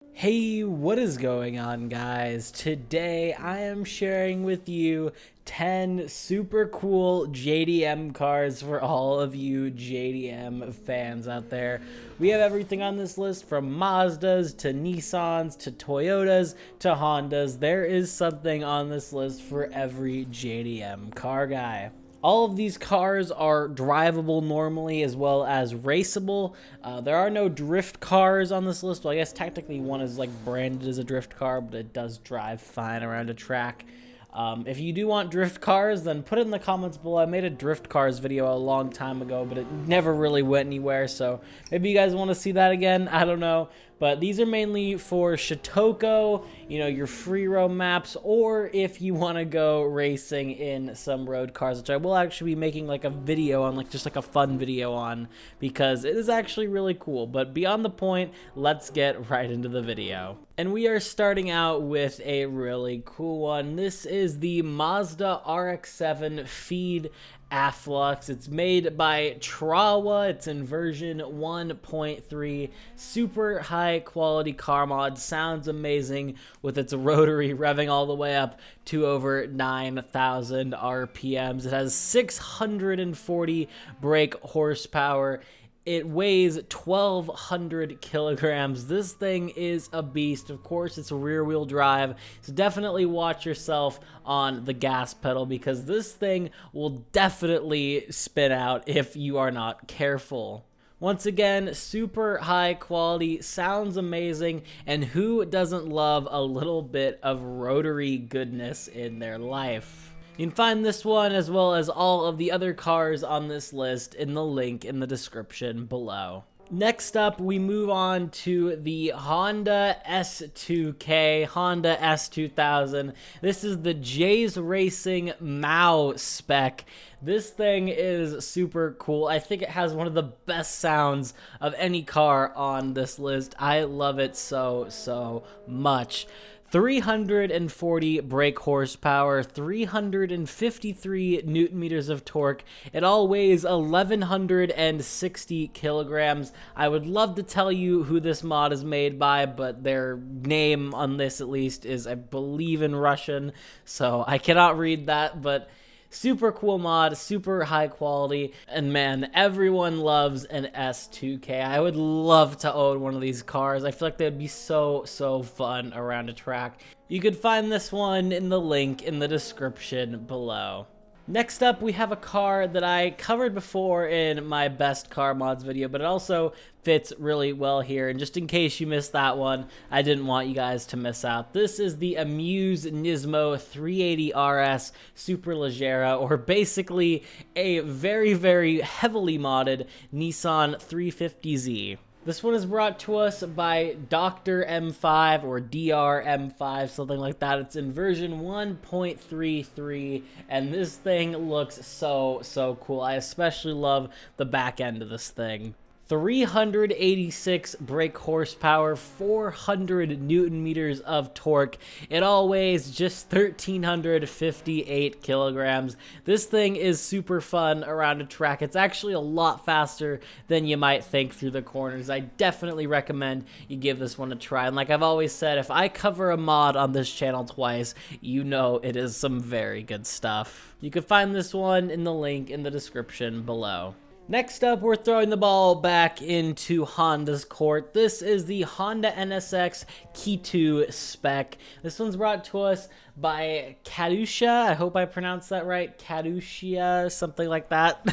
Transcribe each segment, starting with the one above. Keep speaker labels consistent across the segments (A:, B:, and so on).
A: Hey, what is going on, guys? Today I am sharing with you 10 super cool JDM cars for all of you JDM fans out there. We have everything on this list from Mazdas to Nissans to Toyotas to Hondas. There is something on this list for every JDM car guy. All of these cars are drivable normally as well as raceable. There are no drift cars on this list. Well, I guess technically one is like branded as a drift car, but it does drive fine around a track. If you do want drift cars, then put it in the comments below. I made a drift cars video a long time ago, but it never really went anywhere, so maybe you guys want to see that again. I don't know. But these are mainly for Shitoko, your free roam maps, or if you want to go racing in some road cars, which I will actually be making like a video on, just like a fun video on, because it is actually really cool. But beyond the point, let's get right into the video. And we are starting out with a really cool one. This is the Mazda RX7 Feed Afflux. It's made by Trawa. It's in version 1.3. Super high quality car mod. Sounds amazing with its rotary revving all the way up to over 9,000 RPMs. It has 640 brake horsepower. It weighs 1,200 kilograms. This thing is a beast. Of course, it's a rear-wheel drive, so definitely watch yourself on the gas pedal because this thing will definitely spin out if you are not careful. Once again, super high quality, sounds amazing, and who doesn't love a little bit of rotary goodness in their life? You can find this one as well as all of the other cars on this list in the link in the description below. Next up, we move on to the Honda S2K, Honda S2000. This is the Jays Racing Mao spec. This thing is super cool. I think it has one of the best sounds of any car on this list. I love it so much. 340 brake horsepower, 353 newton meters of torque. It all weighs 1,160 kilograms. I would love to tell you who this mod is made by, but their name on this at least is, I believe, in Russian, so I cannot read that, but super cool mod, super high quality, and man, everyone loves an S2K. I would love to own one of these cars. I feel like they'd be so fun around a track. You could find this one in the link in the description below. Next up, we have a car that I covered before in my best car mods video, but it also fits really well here. And just in case you missed that one, I didn't want you guys to miss out. This is the Amuse Nismo 380 RS Superleggera, or basically a very heavily modded Nissan 350Z. This one is brought to us by Dr. M5 or DRM5, something like that. It's in version 1.33, and this thing looks so cool. I especially love the back end of this thing. 386 brake horsepower, 400 newton meters of torque. It all weighs just 1,358 kilograms. This thing is super fun around a track. It's actually a lot faster than you might think through the corners. I definitely recommend you give this one a try. And like I've always said, if I cover a mod on this channel twice, you know it is some very good stuff. You can find this one in the link in the description below. Next up, we're throwing the ball back into Honda's court. This is the Honda NSX Kitu spec. This one's brought to us by Kadusha. I hope I pronounced that right. Kadusha, something like that.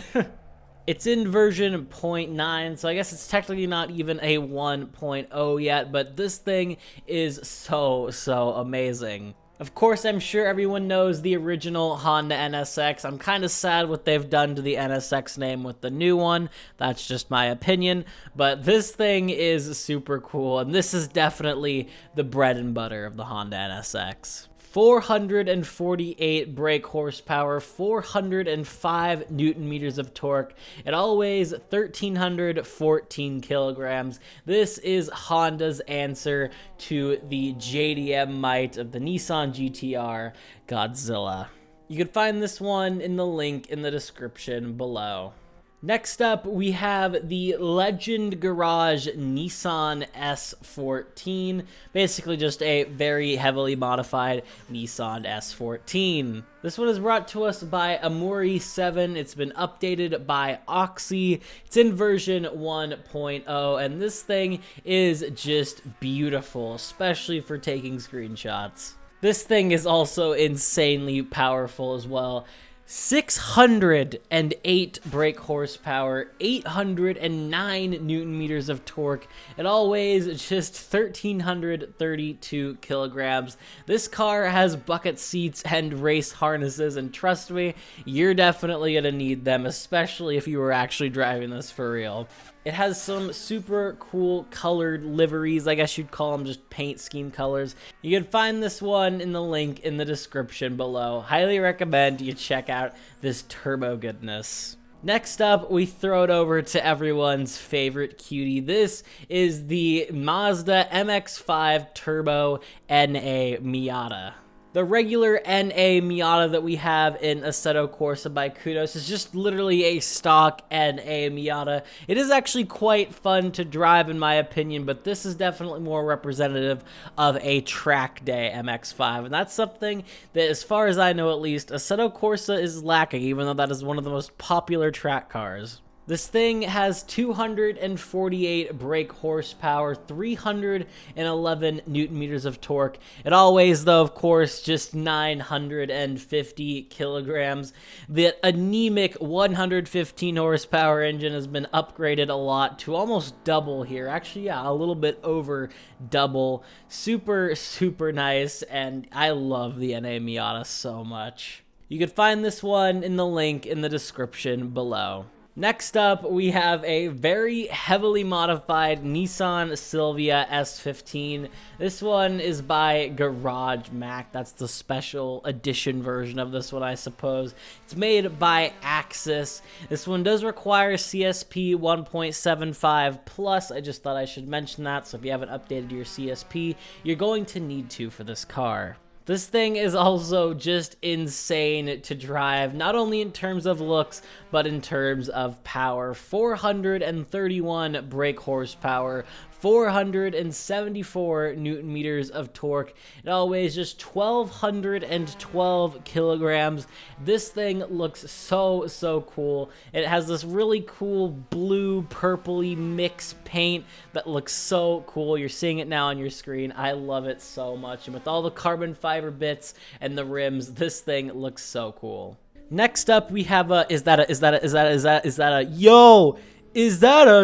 A: It's in version 0.9, so I guess it's technically not even a 1.0 yet, but this thing is so amazing. Of course, I'm sure everyone knows the original Honda NSX. I'm kind of sad what they've done to the NSX name with the new one. That's just my opinion. But this thing is super cool, and this is definitely the bread and butter of the Honda NSX. 448 brake horsepower, 405 newton meters of torque. It all weighs 1,314 kilograms. This is Honda's answer to the JDM might of the Nissan GT-R Godzilla. You can find this one in the link in the description below. Next up, we have the Legend Garage Nissan S14. Basically just a very heavily modified Nissan S14. This one is brought to us by Amuri 7. It's been updated by Oxy. It's in version 1.0, and this thing is just beautiful, especially for taking screenshots. This thing is also insanely powerful as well. 608 brake horsepower, 809 newton meters of torque. It all weighs just 1,332 kilograms. This car has bucket seats and race harnesses, and trust me, you're definitely gonna need them, especially if you were actually driving this for real. It has some super cool colored liveries, I guess you'd call them, just paint scheme colors. You can find this one in the link in the description below. Highly recommend you check out this turbo goodness. Next up, we throw it over to everyone's favorite cutie. This is the Mazda MX5 Turbo NA Miata. The regular NA Miata that we have in Assetto Corsa by Kudos is just literally a stock NA Miata. It is actually quite fun to drive in my opinion, but this is definitely more representative of a track day MX5, and that's something that, as far as I know at least, Assetto Corsa is lacking, even though that is one of the most popular track cars. This thing has 248 brake horsepower, 311 newton meters of torque. It all weighs, though, of course, just 950 kilograms. The anemic 115 horsepower engine has been upgraded a lot to almost double here. Actually, yeah, a little bit over double. Super, super nice, and I love the NA Miata so much. You can find this one in the link in the description below. Next up, we have a very heavily modified Nissan Silvia S15. This one is by Garage Mac. That's the special edition version of this one, I suppose. It's made by Axis. This one does require CSP 1.75 plus. I just thought I should mention that, so if you haven't updated your CSP, you're going to need to for this car. This thing is also just insane to drive, not only in terms of looks, but in terms of power. 431 brake horsepower, 474 newton meters of torque. It all weighs just 1,212 kilograms. This thing looks so cool. It has this really cool blue purpley mix paint that looks so cool. You're seeing it now on your screen. I love it so much. And with all the carbon fiber bits and the rims, this thing looks so cool. Next up, we have a is that a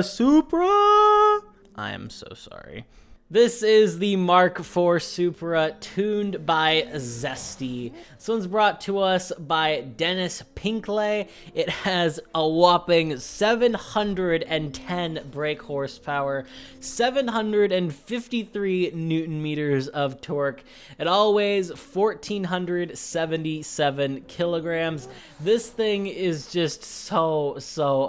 A: Supra? I am so sorry. This is the Mark IV Supra, tuned by Zesty. This one's brought to us by Dennis Pinkley. It has a whopping 710 brake horsepower, 753 newton meters of torque. It all weighs 1,477 kilograms. This thing is just so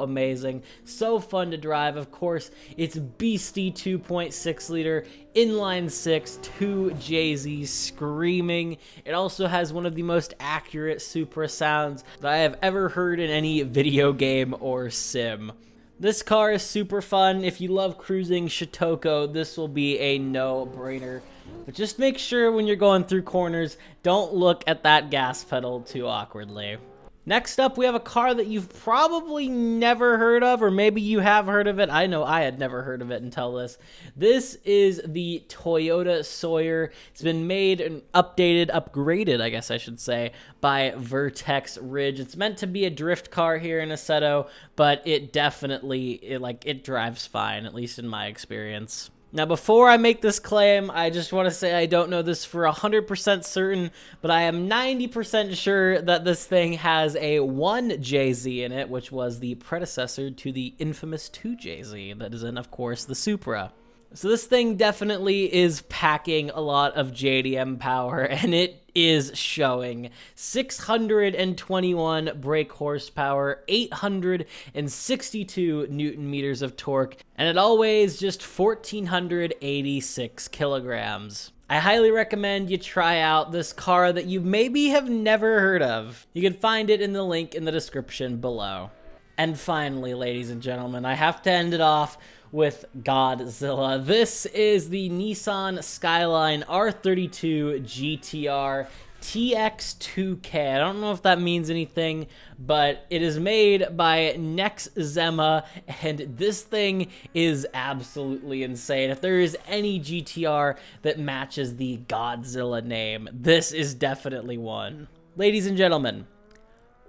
A: amazing. So fun to drive. Of course, it's beastie 2.6 liter. Inline 6, 2JZ screaming. It also has one of the most accurate Supra sounds that I have ever heard in any video game or sim. This car is super fun. If you love cruising Shitoko, this will be a no-brainer. But just make sure when you're going through corners, don't look at that gas pedal too awkwardly. Next up, we have a car that you've probably never heard of, or maybe you have heard of it. I know I had never heard of it until this. This is the Toyota Sawyer. It's been made and upgraded, I guess I should say, by Vertex Ridge. It's meant to be a drift car here in Assetto, but it definitely, it drives fine, at least in my experience. Now, before I make this claim, I just want to say I don't know this for 100% certain, but I am 90% sure that this thing has a 1JZ in it, which was the predecessor to the infamous 2JZ that is in, of course, the Supra. So this thing definitely is packing a lot of JDM power, and it is showing. 621 brake horsepower, 862 newton meters of torque, and it all weighs just 1,486 kilograms. I highly recommend you try out this car that you maybe have never heard of. You can find it in the link in the description below. And finally, ladies and gentlemen, I have to end it off with Godzilla. This is the Nissan Skyline R32 GTR TX2K. I don't know if that means anything, but it is made by Nexzema, and this thing is absolutely insane. If there is any GTR that matches the Godzilla name, this is definitely one. Ladies and gentlemen,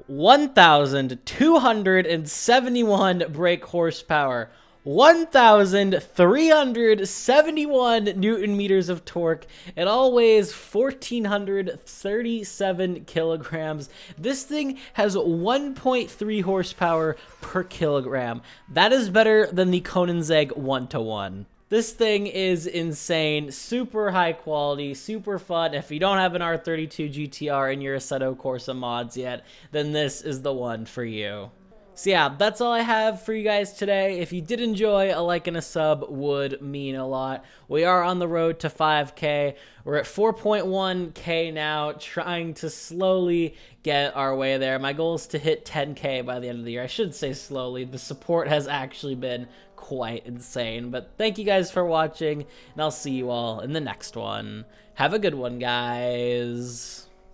A: 1,271 brake horsepower, 1,371 Newton meters of torque. It all weighs 1,437 kilograms. This thing has 1.3 horsepower per kilogram. That is better than the Koenigsegg 1-to-1. This thing is insane, super high quality, super fun. If you don't have an R32 GTR in your Assetto Corsa mods yet, then this is the one for you. So yeah, that's all I have for you guys today. If you did enjoy, a like and a sub would mean a lot. We are on the road to 5K. We're at 4.1K now, trying to slowly get our way there. My goal is to hit 10K by the end of the year. I should say slowly. The support has actually been quite insane. But thank you guys for watching, and I'll see you all in the next one. Have a good one, guys.